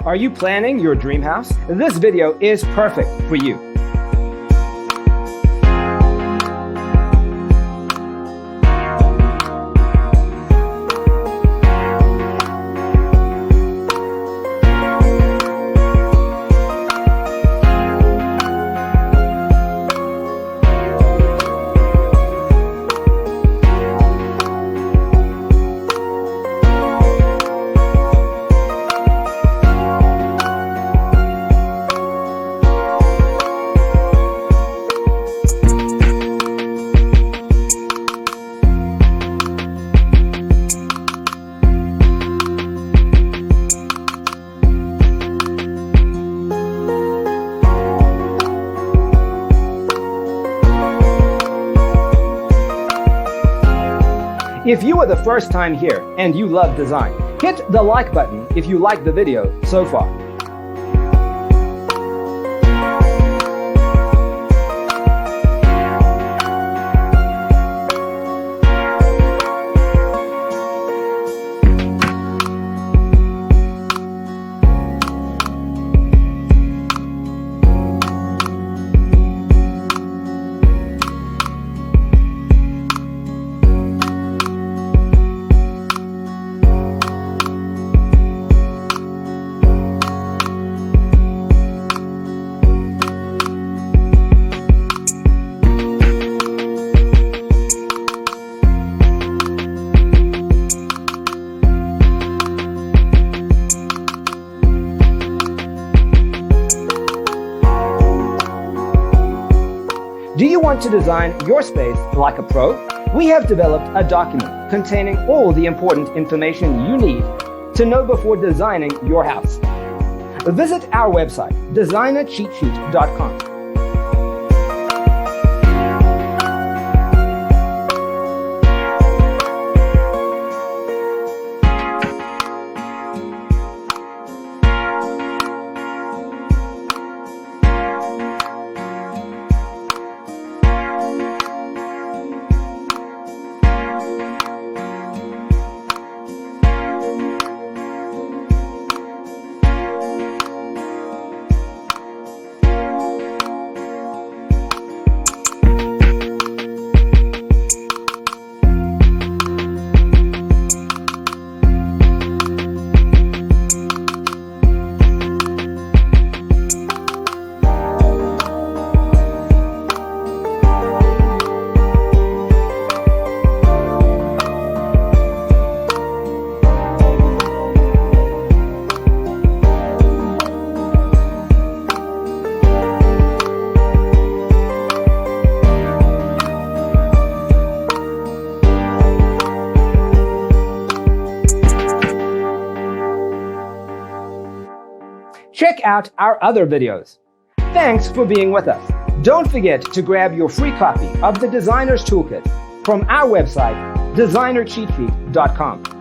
Are you planning your dream house? This video is perfect for you. If you are the first time here and you love design, hit the like button if you like the video so far. Do you want to design your space like a pro? We have developed a document containing all the important information you need to know before designing your house. Visit our website, designercheatsheet.com. Check out our other videos. Thanks for being with us. Don't forget to grab your free copy of the Designer's Toolkit from our website, designercheatsheet.com.